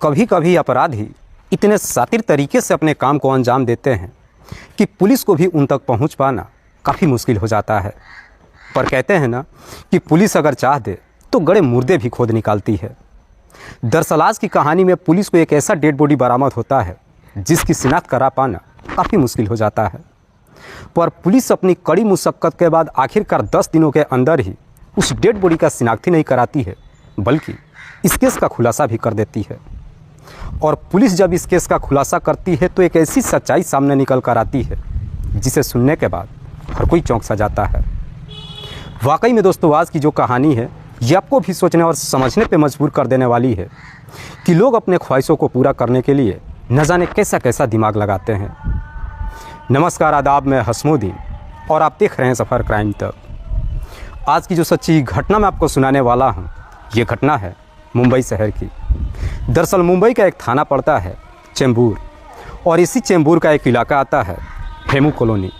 कभी कभी अपराधी इतने शातिर तरीके से अपने काम को अंजाम देते हैं कि पुलिस को भी उन तक पहुंच पाना काफ़ी मुश्किल हो जाता है। पर कहते हैं ना कि पुलिस अगर चाह दे तो गड़े मुर्दे भी खोद निकालती है। दरअसल आज की कहानी में पुलिस को एक ऐसा डेड बॉडी बरामद होता है जिसकी शिनाख्त करा पाना काफ़ी मुश्किल हो जाता है। पर पुलिस अपनी कड़ी मुशक्क़त के बाद आखिरकार 10 दिनों के अंदर ही उस डेड बॉडी का शिनाख्त ही नहीं कराती है, बल्कि इस केस का खुलासा भी कर देती है। और पुलिस जब इस केस का खुलासा करती है तो एक ऐसी सच्चाई सामने निकल कर आती है जिसे सुनने के बाद हर कोई चौंक सा जाता है। वाकई में दोस्तों, आज की जो कहानी है ये आपको भी सोचने और समझने पे मजबूर कर देने वाली है कि लोग अपने ख्वाहिशों को पूरा करने के लिए न जाने कैसा कैसा दिमाग लगाते हैं। नमस्कार, आदाब, मैं हसमुद्दीन और आप देख रहे हैं सफ़र क्राइम तक। आज की जो सच्ची घटना मैं आपको सुनाने वाला हूँ, ये घटना है मुंबई शहर की। दरअसल मुंबई का एक थाना पड़ता है चेंबूर, और इसी चेंबूर का एक इलाका आता है हेमू कॉलोनी।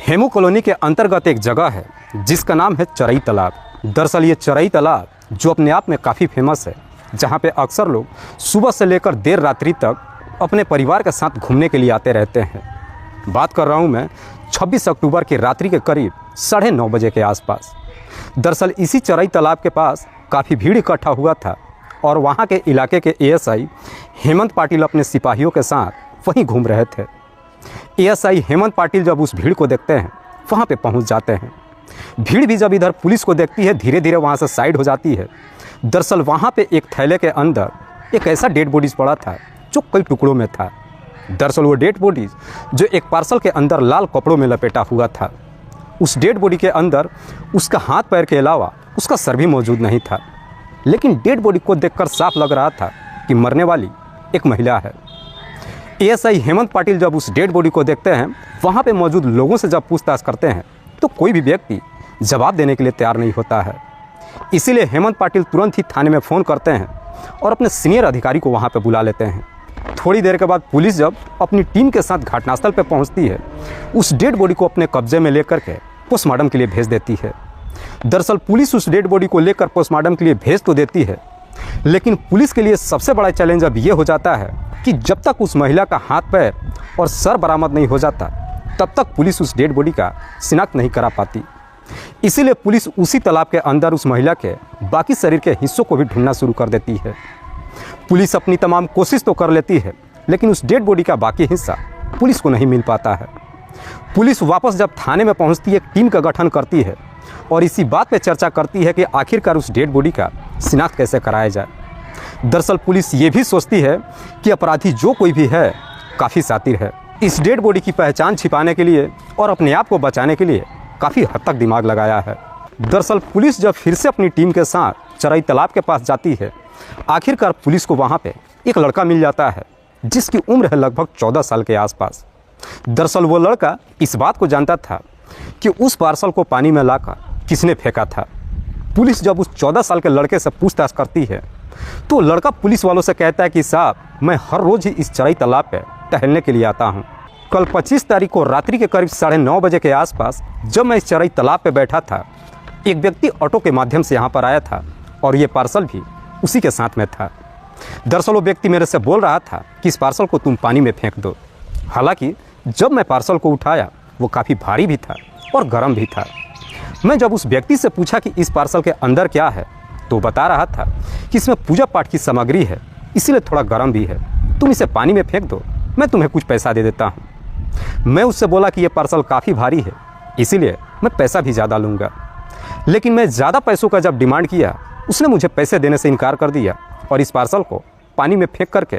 हेमू कॉलोनी के अंतर्गत एक जगह है जिसका नाम है चरई तालाब। दरअसल ये चरई तालाब जो अपने आप में काफ़ी फेमस है, जहाँ पे अक्सर लोग सुबह से लेकर देर रात्रि तक अपने परिवार के साथ घूमने के लिए आते रहते हैं। बात कर रहा हूँ मैं 26 अक्टूबर की रात्रि के करीब 9:30 बजे के आसपास। दरअसल इसी चरई तालाब के पास काफ़ी भीड़ इकट्ठा हुआ था और वहाँ के इलाके के एएसआई हेमंत पाटिल अपने सिपाहियों के साथ वहीं घूम रहे थे। एएसआई हेमंत पाटिल जब उस भीड़ को देखते हैं वहाँ पे पहुँच जाते हैं। भीड़ भी जब इधर पुलिस को देखती है धीरे धीरे वहाँ से साइड हो जाती है। दरअसल वहाँ पे एक थैले के अंदर एक ऐसा डेड बॉडीज़ पड़ा था जो कई टुकड़ों में था। दरअसल वो डेड बॉडीज़ जो एक पार्सल के अंदर लाल कपड़ों में लपेटा हुआ था। उस डेड बॉडी के अंदर उसका हाथ पैर के अलावा उसका सर भी मौजूद नहीं था, लेकिन डेड बॉडी को देखकर साफ लग रहा था कि मरने वाली एक महिला है। एएसआई हेमंत पाटिल जब उस डेड बॉडी को देखते हैं, वहाँ पे मौजूद लोगों से जब पूछताछ करते हैं तो कोई भी व्यक्ति जवाब देने के लिए तैयार नहीं होता है। इसीलिए हेमंत पाटिल तुरंत ही थाने में फ़ोन करते हैं और अपने सीनियर अधिकारी को वहाँ पर बुला लेते हैं। थोड़ी देर के बाद पुलिस जब अपनी टीम के साथ घटनास्थल पर पहुँचती है, उस डेड बॉडी को अपने कब्जे में लेकर के पोस्टमार्टम के लिए भेज देती है। दरअसल पुलिस उस डेड बॉडी को लेकर पोस्टमार्टम के लिए भेज तो देती है, लेकिन पुलिस के लिए सबसे बड़ा चैलेंज अब ये हो जाता है कि जब तक उस महिला का हाथ पैर और सर बरामद नहीं हो जाता तब तक पुलिस उस डेड बॉडी का शिनाख्त नहीं करा पाती। इसीलिए पुलिस उसी तालाब के अंदर उस महिला के बाकी शरीर के हिस्सों को भी ढूंढना शुरू कर देती है। पुलिस अपनी तमाम कोशिश तो कर लेती है, लेकिन उस डेड बॉडी का बाकी हिस्सा पुलिस को नहीं मिल पाता है। पुलिस वापस जब थाने में पहुंचती है, एक टीम का गठन करती है और इसी बात पे चर्चा करती है कि आखिरकार उस डेड बॉडी का शिनाख्त कैसे कराया जाए। दरअसल पुलिस ये भी सोचती है कि अपराधी जो कोई भी है काफ़ी शातिर है। इस डेड बॉडी की पहचान छिपाने के लिए और अपने आप को बचाने के लिए काफ़ी हद तक दिमाग लगाया है। दरअसल पुलिस जब फिर से अपनी टीम के साथ चरई तालाब के पास जाती है, आखिरकार पुलिस को वहाँ पे एक लड़का मिल जाता है जिसकी उम्र है लगभग 14 साल के आसपास। दरअसल वो लड़का इस बात को जानता था कि उस पार्सल को पानी में लाकर किसने फेंका था। पुलिस जब उस 14 साल के लड़के से पूछताछ करती है तो लड़का पुलिस वालों से कहता है कि साहब, मैं हर रोज़ ही इस चरई तालाब पे टहलने के लिए आता हूँ। कल 25 तारीख को रात्रि के करीब 9:30 बजे के आसपास जब मैं इस चरई तालाब पे बैठा था, एक व्यक्ति ऑटो के माध्यम से यहाँ पर आया था और ये पार्सल भी उसी के साथ में था। दरअसल वो व्यक्ति मेरे से बोल रहा था कि इस पार्सल को तुम पानी में फेंक दो। हालांकि जब मैं पार्सल को उठाया वो काफ़ी भारी भी था और गर्म भी था। मैं जब उस व्यक्ति से पूछा कि इस पार्सल के अंदर क्या है, तो बता रहा था कि इसमें पूजा पाठ की सामग्री है, इसीलिए थोड़ा गर्म भी है, तुम इसे पानी में फेंक दो, मैं तुम्हें कुछ पैसा दे देता हूँ। मैं उससे बोला कि यह पार्सल काफ़ी भारी है, इसीलिए मैं पैसा भी ज़्यादा लूँगा। लेकिन मैं ज़्यादा पैसों का जब डिमांड किया, उसने मुझे पैसे देने से इनकार कर दिया और इस पार्सल को पानी में फेंक करके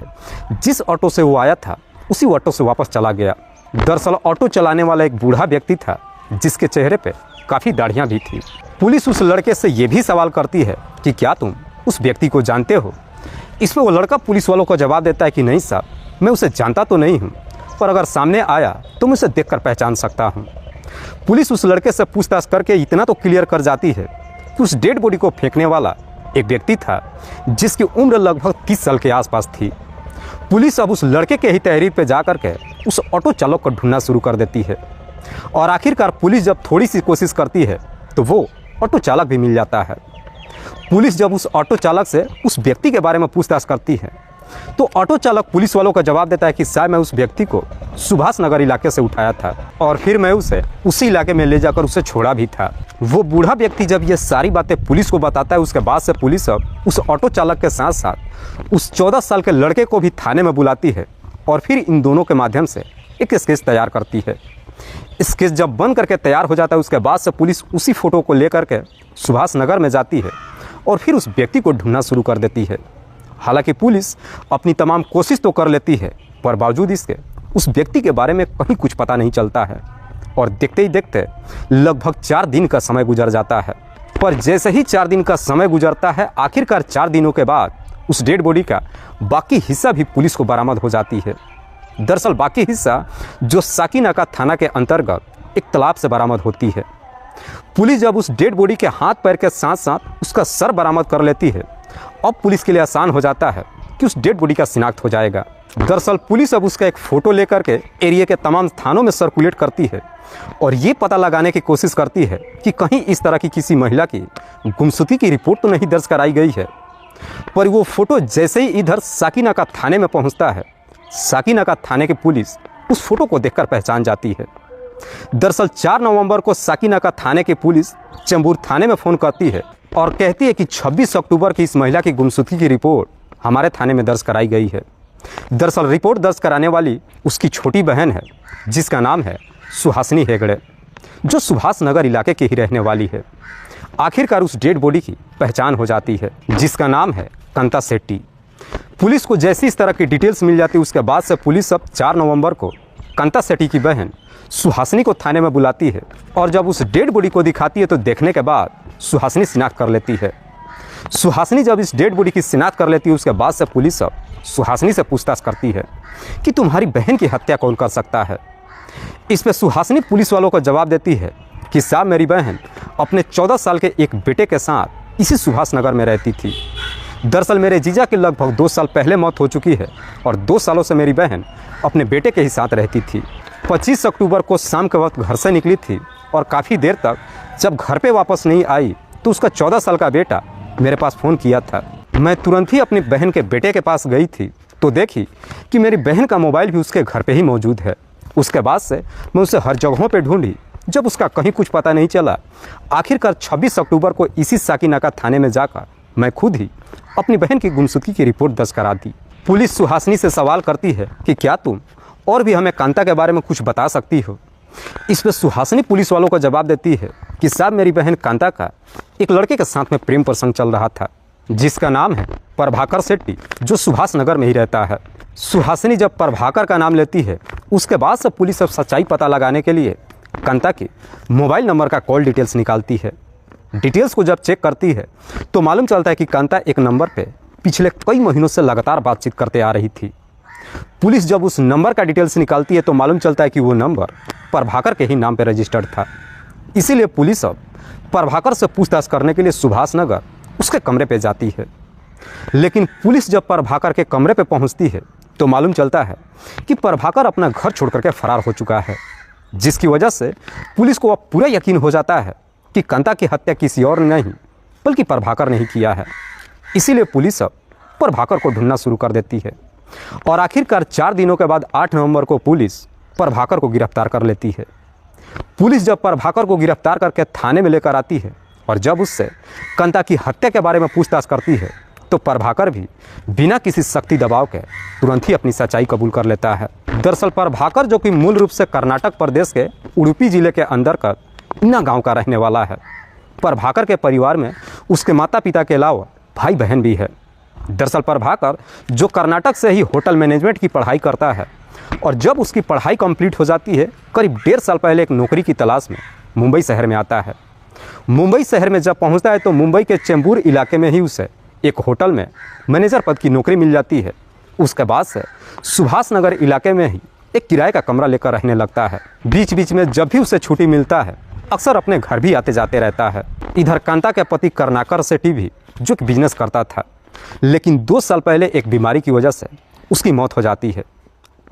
जिस ऑटो से वो आया था उसी ऑटो से वापस चला गया। दरअसल ऑटो चलाने वाला एक बूढ़ा व्यक्ति था जिसके चेहरे पे काफ़ी दाढ़ियाँ भी थी। पुलिस उस लड़के से ये भी सवाल करती है कि क्या तुम उस व्यक्ति को जानते हो। इस पर वो लड़का पुलिस वालों को जवाब देता है कि नहीं साहब, मैं उसे जानता तो नहीं हूँ, पर अगर सामने आया तो मैं उसे देख कर पहचान सकता हूँ। पुलिस उस लड़के से पूछताछ करके इतना तो क्लियर कर जाती है कि उस डेड बॉडी को फेंकने वाला एक व्यक्ति था जिसकी उम्र लगभग 30 साल के आसपास थी। पुलिस अब उस लड़के के ही तहरीर पे जा कर के उस ऑटो चालक को ढूंढना शुरू कर देती है और आखिरकार पुलिस जब थोड़ी सी कोशिश करती है तो वो ऑटो चालक भी मिल जाता है। पुलिस जब उस ऑटो चालक से उस व्यक्ति के बारे में पूछताछ करती है तो ऑटो चालक पुलिस वालों का जवाब देता है कि साहब मैं उस व्यक्ति को सुभाष नगर इलाके से उठाया था और फिर मैं उसे उसी इलाके में ले जाकर उसे छोड़ा भी था। वो बूढ़ा व्यक्ति जब ये सारी बातें पुलिस को बताता है, उसके बाद से पुलिस अब उस ऑटो चालक के साथ साथ उस 14 साल के लड़के को भी थाने में बुलाती है और फिर इन दोनों के माध्यम से एक स्केच तैयार करती है। स्केच जब बन करके तैयार हो जाता है, उसके बाद से पुलिस उसी फोटो को लेकर के सुभाष नगर में जाती है और फिर उस व्यक्ति को ढूंढना शुरू कर देती है। हालांकि पुलिस अपनी तमाम कोशिश तो कर लेती है, पर बावजूद इसके उस व्यक्ति के बारे में कहीं कुछ पता नहीं चलता है और देखते ही देखते लगभग 4 दिन का समय गुजर जाता है। पर जैसे ही 4 दिन का समय गुजरता है, आखिरकार 4 दिनों के बाद उस डेड बॉडी का बाकी हिस्सा भी पुलिस को बरामद हो जाती है। दरअसल बाकी हिस्सा जो साकीनाका थाना के अंतर्गत एक तालाब से बरामद होती है। पुलिस जब उस डेड बॉडी के हाथ पैर के साथ साथ उसका सर बरामद कर लेती है, अब पुलिस के लिए आसान हो जाता है कि उस डेड बॉडी का शिनाख्त हो जाएगा। दरअसल पुलिस अब उसका एक फ़ोटो लेकर के एरिया के तमाम थानों में सर्कुलेट करती है और ये पता लगाने की कोशिश करती है कि कहीं इस तरह की किसी महिला की गुमशुदगी की रिपोर्ट तो नहीं दर्ज कराई गई है। पर वो फ़ोटो जैसे ही इधर साकीनाका थाने में पहुंचता है, साकीनाका थाने की पुलिस उस फोटो को देखकर पहचान जाती है। दरअसल 4 नवंबर को साकीनाका थाने की पुलिस चेंबूर थाने में फ़ोन करती है और कहती है कि 26 अक्टूबर की इस महिला की गुमशुदगी की रिपोर्ट हमारे थाने में दर्ज कराई गई है। दरअसल रिपोर्ट दर्ज कराने वाली उसकी छोटी बहन है, जिसका नाम है सुहासिनी हेगड़े, जो सुभाष नगर इलाके की ही रहने वाली है। आखिरकार उस डेड बॉडी की पहचान हो जाती है, जिसका नाम है कांता शेट्टी। पुलिस को जैसी इस तरह की डिटेल्स मिल जाती है, उसके बाद से पुलिस अब 4 नवंबर को कांता शेट्टी की बहन सुहासिनी को थाने में बुलाती है और जब उस डेड बॉडी को दिखाती है तो देखने के बाद सुहासिनी शिनाख्त कर लेती है। सुहासिनी जब इस डेड बॉडी की शिनाख्त कर लेती है, उसके बाद से पुलिस अब सुहासिनी से पूछताछ करती है कि तुम्हारी बहन की हत्या कौन कर सकता है। इस पर सुहासिनी पुलिस वालों को जवाब देती है कि साहब मेरी बहन अपने 14 साल के एक बेटे के साथ इसी सुभाष नगर में रहती थी। दरअसल मेरे जीजा की लगभग 2 साल पहले मौत हो चुकी है और 2 सालों से मेरी बहन अपने बेटे के ही साथ रहती थी। 25 अक्टूबर को शाम के वक्त घर से निकली थी और काफ़ी देर तक जब घर पे वापस नहीं आई तो उसका 14 साल का बेटा मेरे पास फ़ोन किया था। मैं तुरंत ही अपनी बहन के बेटे के पास गई थी तो देखी कि मेरी बहन का मोबाइल भी उसके घर पे ही मौजूद है। उसके बाद से मैं उसे हर जगहों पे ढूंढी, जब उसका कहीं कुछ पता नहीं चला, आखिरकार 26 अक्टूबर को इसी साकीनाका थाने में जाकर मैं खुद ही अपनी बहन की गुमशुदगी की रिपोर्ट दर्ज करा दी। पुलिस सुहासिनी से सवाल करती है कि क्या तुम और भी हमें कांता के बारे में कुछ बता सकती हो। इस पर सुहासिनी पुलिस वालों को जवाब देती है कि साहब मेरी बहन कांता का एक लड़के के साथ में प्रेम प्रसंग चल रहा था, जिसका नाम है प्रभाकर शेट्टी, जो सुभाष नगर में ही रहता है। सुहासिनी जब प्रभाकर का नाम लेती है, उसके बाद से पुलिस अब सच्चाई पता लगाने के लिए कांता के मोबाइल नंबर का कॉल डिटेल्स निकालती है। डिटेल्स को जब चेक करती है तो मालूम चलता है कि कांता एक नंबर पे पिछले कई महीनों से लगातार बातचीत करते आ रही थी। पुलिस जब उस नंबर का डिटेल्स निकालती है तो मालूम चलता है कि वो नंबर प्रभाकर के ही नाम पर रजिस्टर्ड था। इसीलिए पुलिस अब प्रभाकर से पूछताछ करने के लिए सुभाष नगर उसके कमरे पे जाती है। लेकिन पुलिस जब प्रभाकर के कमरे पे पहुंचती है तो मालूम चलता है कि प्रभाकर अपना घर छोड़ करके फरार हो चुका है, जिसकी वजह से पुलिस को अब पूरा यकीन हो जाता है कि कांता की हत्या किसी और ने नहीं बल्कि प्रभाकर ने ही किया है। इसीलिए पुलिस अब प्रभाकर को ढूंढना शुरू कर देती है और आखिरकार 4 दिनों के बाद 8 नवंबर को पुलिस प्रभाकर को गिरफ्तार कर लेती है। पुलिस जब प्रभाकर को गिरफ्तार करके थाने में लेकर आती है और जब उससे कांता की हत्या के बारे में पूछताछ करती है तो प्रभाकर भी बिना किसी सख्ती दबाव के तुरंत ही अपनी सच्चाई कबूल कर लेता है। दरअसल प्रभाकर, जो कि मूल रूप से कर्नाटक प्रदेश के उडुपी जिले के अंदर का इना गांव का रहने वाला है। प्रभाकर के परिवार में उसके माता पिता के अलावा भाई बहन भी है। दरअसल प्रभाकर जो कर्नाटक से ही होटल मैनेजमेंट की पढ़ाई करता है और जब उसकी पढ़ाई कंप्लीट हो जाती है, करीब 1.5 साल पहले एक नौकरी की तलाश में मुंबई शहर में आता है। मुंबई शहर में जब पहुंचता है तो मुंबई के चेंबूर इलाके में ही उसे एक होटल में मैनेजर पद की नौकरी मिल जाती है। उसके बाद से सुभाष नगर इलाके में ही एक किराए का कमरा लेकर रहने लगता है। बीच बीच में जब भी उसे छुट्टी मिलता है अक्सर अपने घर भी आते जाते रहता है। इधर कांता के पति कर्नाकर शेट्टी भी जो कि बिजनेस करता था, लेकिन 2 साल पहले एक बीमारी की वजह से उसकी मौत हो जाती है।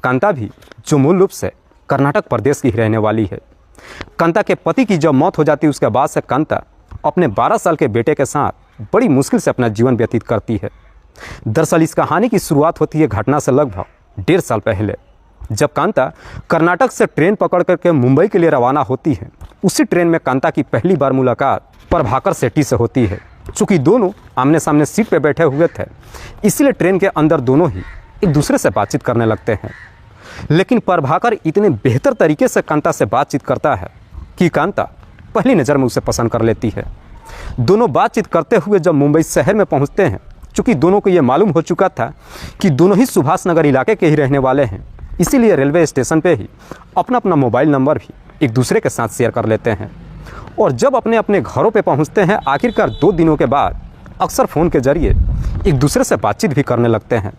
कांता भी जो मूल रूप से कर्नाटक प्रदेश की ही रहने वाली है। कांता के पति की जब मौत हो जाती है उसके बाद से कांता अपने 12 साल के बेटे के साथ बड़ी मुश्किल से अपना जीवन व्यतीत करती है। दरअसल इस कहानी की शुरुआत होती है घटना से लगभग 1.5 साल पहले, जब कांता कर्नाटक से ट्रेन पकड़ करके मुंबई के लिए रवाना होती है। उसी ट्रेन में कांता की पहली बार मुलाकात प्रभाकर सेठी से होती है। चूँकि दोनों आमने सामने सीट पर बैठे हुए थे, इसलिए ट्रेन के अंदर दोनों ही एक दूसरे से बातचीत करने लगते हैं। लेकिन प्रभाकर इतने बेहतर तरीके से कांता से बातचीत करता है कि कांता पहली नज़र में उसे पसंद कर लेती है। दोनों बातचीत करते हुए जब मुंबई शहर में पहुंचते हैं, चूँकि दोनों को ये मालूम हो चुका था कि दोनों ही सुभाष नगर इलाके के ही रहने वाले हैं, इसीलिए रेलवे स्टेशन पे ही अपना अपना मोबाइल नंबर भी एक दूसरे के साथ शेयर कर लेते हैं। और जब अपने अपने घरों पे पहुंचते हैं, आखिरकार 2 दिनों के बाद अक्सर फ़ोन के जरिए एक दूसरे से बातचीत भी करने लगते हैं।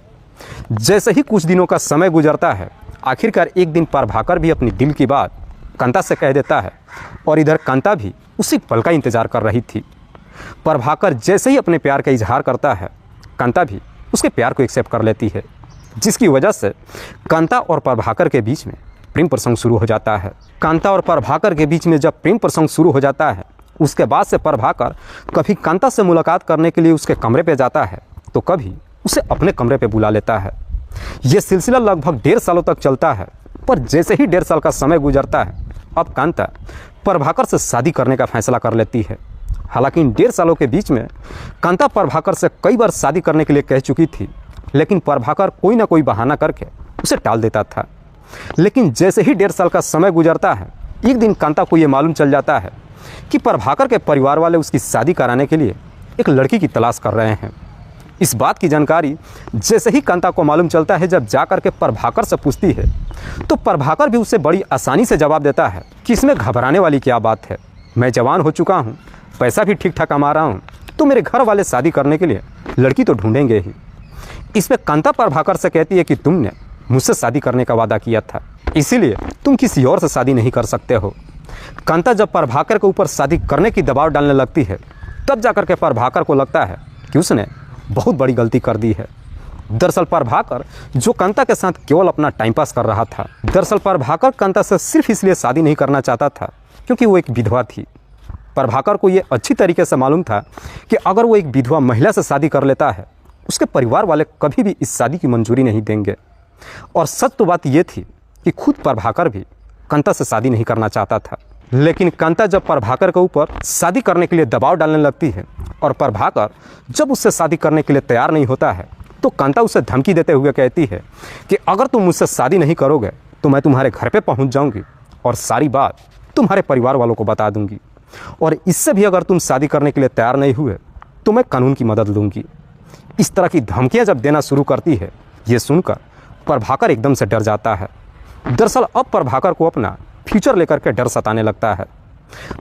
जैसे ही कुछ दिनों का समय गुजरता है, आखिरकार एक दिन प्रभाकर भी अपनी दिल की बात कांता से कह देता है और इधर कांता भी उसी पल का इंतज़ार कर रही थी। प्रभाकर जैसे ही अपने प्यार का इजहार करता है, कांता भी उसके प्यार को एक्सेप्ट कर लेती है, जिसकी वजह से कांता और प्रभाकर के बीच में प्रेम प्रसंग शुरू हो जाता है। कांता और प्रभाकर के बीच में जब प्रेम प्रसंग शुरू हो जाता है, उसके बाद से प्रभाकर कभी कांता से मुलाकात करने के लिए उसके कमरे पे जाता है, तो कभी उसे अपने कमरे पे बुला लेता है। ये सिलसिला लगभग 1.5 सालों तक चलता है। पर जैसे ही 1.5 साल का समय गुजरता है, अब कांता प्रभाकर से शादी करने का फैसला कर लेती है। हालांकि इन 1.5 सालों के बीच में कांता प्रभाकर से कई बार शादी करने के लिए कह चुकी थी, लेकिन प्रभाकर कोई ना कोई बहाना करके उसे टाल देता था। लेकिन जैसे ही 1.5 साल का समय गुजरता है, एक दिन कांता को ये मालूम चल जाता है कि प्रभाकर के परिवार वाले उसकी शादी कराने के लिए एक लड़की की तलाश कर रहे हैं। इस बात की जानकारी जैसे ही कांता को मालूम चलता है, जब जाकर के प्रभाकर से पूछती है, तो प्रभाकर भी उसे बड़ी आसानी से जवाब देता है कि इसमें घबराने वाली क्या बात है, मैं जवान हो चुका हूँ, पैसा भी ठीक ठाक कमा रहा हूँ, तो मेरे घर वाले शादी करने के लिए लड़की तो ढूंढेंगे ही। इस पर कांता प्रभाकर से कहती है कि तुमने मुझसे शादी करने का वादा किया था, इसीलिए तुम किसी और से शादी नहीं कर सकते हो। कांता जब प्रभाकर के ऊपर शादी करने की दबाव डालने लगती है, तब जाकर के प्रभाकर को लगता है कि उसने बहुत बड़ी गलती कर दी है। दरअसल प्रभाकर जो कांता के साथ केवल अपना टाइम पास कर रहा था। दरअसल प्रभाकर कांता से सिर्फ इसलिए शादी नहीं करना चाहता था क्योंकि वो एक विधवा थी। प्रभाकर को ये अच्छी तरीके से मालूम था कि अगर वो एक विधवा महिला से शादी कर लेता है, उसके परिवार वाले कभी भी इस शादी की मंजूरी नहीं देंगे। और सच तो बात ये थी कि खुद प्रभाकर भी कांता से शादी नहीं करना चाहता था। लेकिन कांता जब प्रभाकर के ऊपर शादी करने के लिए दबाव डालने लगती है और प्रभाकर जब उससे शादी करने के लिए तैयार नहीं होता है, तो कांता उसे धमकी देते हुए कहती है कि अगर तुम मुझसे शादी नहीं करोगे तो मैं तुम्हारे घर पे पहुंच जाऊंगी और सारी बात तुम्हारे परिवार वालों को बता दूंगी, और इससे भी अगर तुम शादी करने के लिए तैयार नहीं हुए तो मैं कानून की मदद लूँगी। इस तरह की धमकियाँ जब देना शुरू करती है, ये सुनकर प्रभाकर एकदम से डर जाता है। दरअसल अब प्रभाकर को अपना फ्यूचर लेकर के डर सताने लगता है।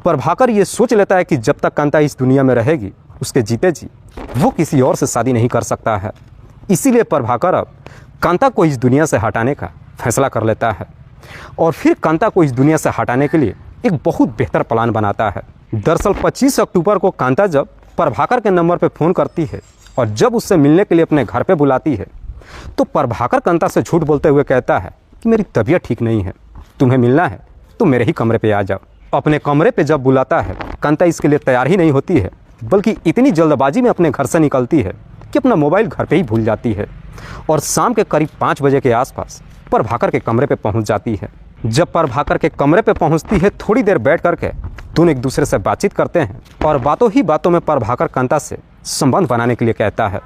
प्रभाकर ये सोच लेता है कि जब तक कांता इस दुनिया में रहेगी, उसके जीते जी वो किसी और से शादी नहीं कर सकता है। इसीलिए प्रभाकर अब कांता को इस दुनिया से हटाने का फैसला कर लेता है और फिर कांता को इस दुनिया से हटाने के लिए एक बहुत बेहतर प्लान बनाता है। दरअसल 25 अक्टूबर को कांता जब प्रभाकर के नंबर पर फ़ोन करती है और जब उससे मिलने के लिए अपने घर पर बुलाती है, तो प्रभाकर कांता से झूठ बोलते हुए कहता है कि मेरी तबीयत ठीक नहीं है, तुम्हें मिलना है तो मेरे ही कमरे पे आ जाओ। अपने कमरे पे जब बुलाता है, कांता इसके लिए तैयार ही नहीं होती है, बल्कि इतनी जल्दबाजी में अपने घर से निकलती है कि अपना मोबाइल घर पे ही भूल जाती है और शाम के करीब 5 बजे के आसपास प्रभाकर के कमरे पे पहुंच जाती है। जब प्रभाकर के कमरे पे पहुंचती है, थोड़ी देर बैठ करके दोनों एक दूसरे से बातचीत करते हैं और बातों ही बातों में प्रभाकर कांता से संबंध बनाने के लिए कहता है।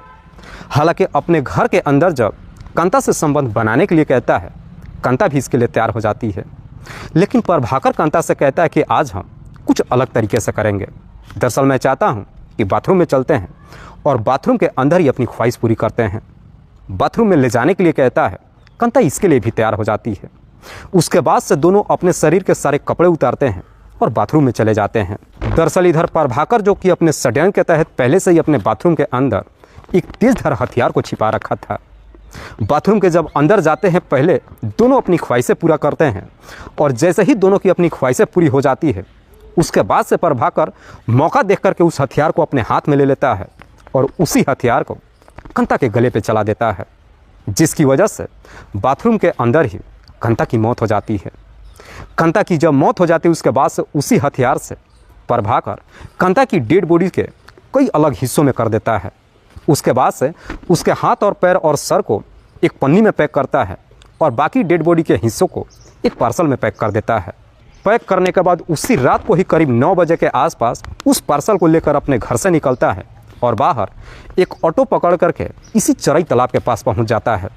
हालांकि अपने घर के अंदर जब कांता से संबंध बनाने के लिए कहता है, कांता भी इसके लिए तैयार हो जाती है। लेकिन प्रभाकर कांता से कहता है कि आज हम कुछ अलग तरीके से करेंगे। दरअसल मैं चाहता हूं कि बाथरूम में चलते हैं और बाथरूम के अंदर ही अपनी ख्वाहिश पूरी करते हैं। बाथरूम में ले जाने के लिए कहता है। कांता इसके लिए भी तैयार हो जाती है। उसके बाद से दोनों अपने शरीर के सारे कपड़े उतारते हैं और बाथरूम में चले जाते हैं। दरअसल इधर प्रभाकर, जो कि अपने षड्यंत्र के तहत पहले से ही अपने बाथरूम के अंदर एक तेजधार हथियार को छिपा रखा था। बाथरूम के जब अंदर जाते हैं, पहले दोनों अपनी ख्वाहिशें पूरा करते हैं और जैसे ही दोनों की अपनी ख्वाहिशें पूरी हो जाती है, उसके बाद से प्रभाकर मौका देख करके उस हथियार को अपने हाथ में ले लेता है और उसी हथियार को कांता के गले पे चला देता है, जिसकी वजह से बाथरूम के अंदर ही कांता की मौत हो जाती है। कांता की जब मौत हो जाती है, उसके बाद से उसी हथियार से प्रभाकर कांता की डेड बॉडी के कई अलग हिस्सों में कर देता है। उसके बाद से उसके हाथ और पैर और सर को एक पन्नी में पैक करता है और बाकी डेड बॉडी के हिस्सों को एक पार्सल में पैक कर देता है। पैक करने के बाद उसी रात को ही करीब 9 बजे के आसपास उस पार्सल को लेकर अपने घर से निकलता है और बाहर एक ऑटो पकड़ करके इसी चरई तालाब के पास पहुंच जाता है,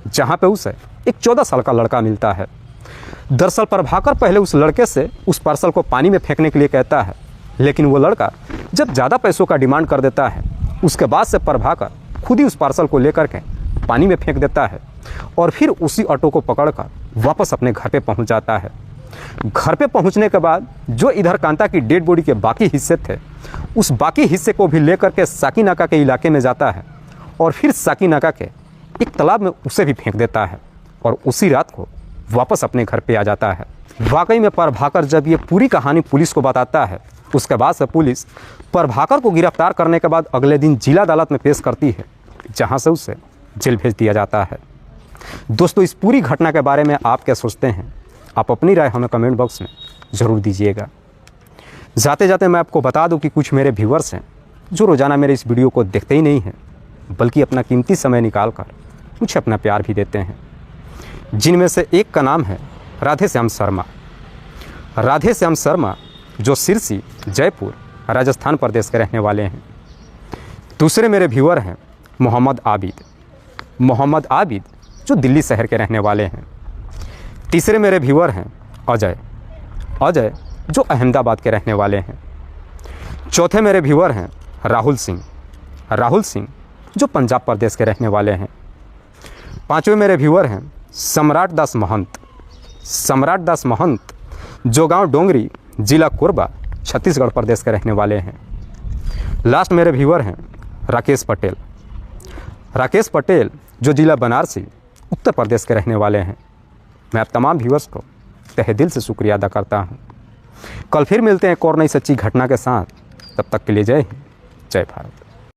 जहां पे उसे एक 14 साल का लड़का मिलता है। दरअसल प्रभाकर पहले उस लड़के से उस पार्सल को पानी में फेंकने के लिए कहता है, लेकिन वो लड़का जब ज़्यादा पैसों का डिमांड कर देता है, उसके बाद से प्रभाकर खुद ही उस पार्सल को लेकर के पानी में फेंक देता है और फिर उसी ऑटो को पकड़कर वापस अपने घर पे पहुंच जाता है। घर पे पहुंचने के बाद जो इधर कांता की डेड बॉडी के बाकी हिस्से थे, उस बाकी हिस्से को भी लेकर के साकीनाका के इलाके में जाता है और फिर साकीनाका के एक तालाब में उसे भी फेंक देता है और उसी रात को वापस अपने घर पे आ जाता है। वाकई में प्रभाकर जब ये पूरी कहानी पुलिस को बताता है, उसके बाद से पुलिस प्रभाकर को गिरफ्तार करने के बाद अगले दिन जिला अदालत में पेश करती है, जहां से उसे जेल भेज दिया जाता है। दोस्तों, इस पूरी घटना के बारे में आप क्या सोचते हैं? आप अपनी राय हमें कमेंट बॉक्स में ज़रूर दीजिएगा। जाते जाते मैं आपको बता दूं कि कुछ मेरे व्यूवर्स हैं जो रोज़ाना मेरे इस वीडियो को देखते ही नहीं हैं, बल्कि अपना कीमती समय निकाल कर मुझे अपना प्यार भी देते हैं, जिनमें से एक का नाम है राधेश्याम शर्मा। राधेश्याम शर्मा जो सिरसी, जयपुर, राजस्थान प्रदेश के रहने वाले हैं। दूसरे मेरे व्यूअर हैं मोहम्मद आबिद। मोहम्मद आबिद जो दिल्ली शहर के रहने वाले हैं। तीसरे मेरे व्यूअर हैं अजय। अजय जो अहमदाबाद के रहने वाले हैं। चौथे मेरे व्यूअर हैं राहुल सिंह। राहुल सिंह जो पंजाब प्रदेश के रहने वाले हैं। पांचवें मेरे व्यूअर हैं सम्राट दास महंत। सम्राट दास महंत जो गांव डोंगरी, जिला कोरबा, छत्तीसगढ़ प्रदेश के रहने वाले हैं। लास्ट मेरे व्यूअर हैं राकेश पटेल। राकेश पटेल जो जिला बनारसी, उत्तर प्रदेश के रहने वाले हैं। मैं आप तमाम व्यूअर्स को तहे दिल से शुक्रिया अदा करता हूँ। कल फिर मिलते हैं एक और नई सच्ची घटना के साथ। तब तक के लिए जय हिंद, जय भारत।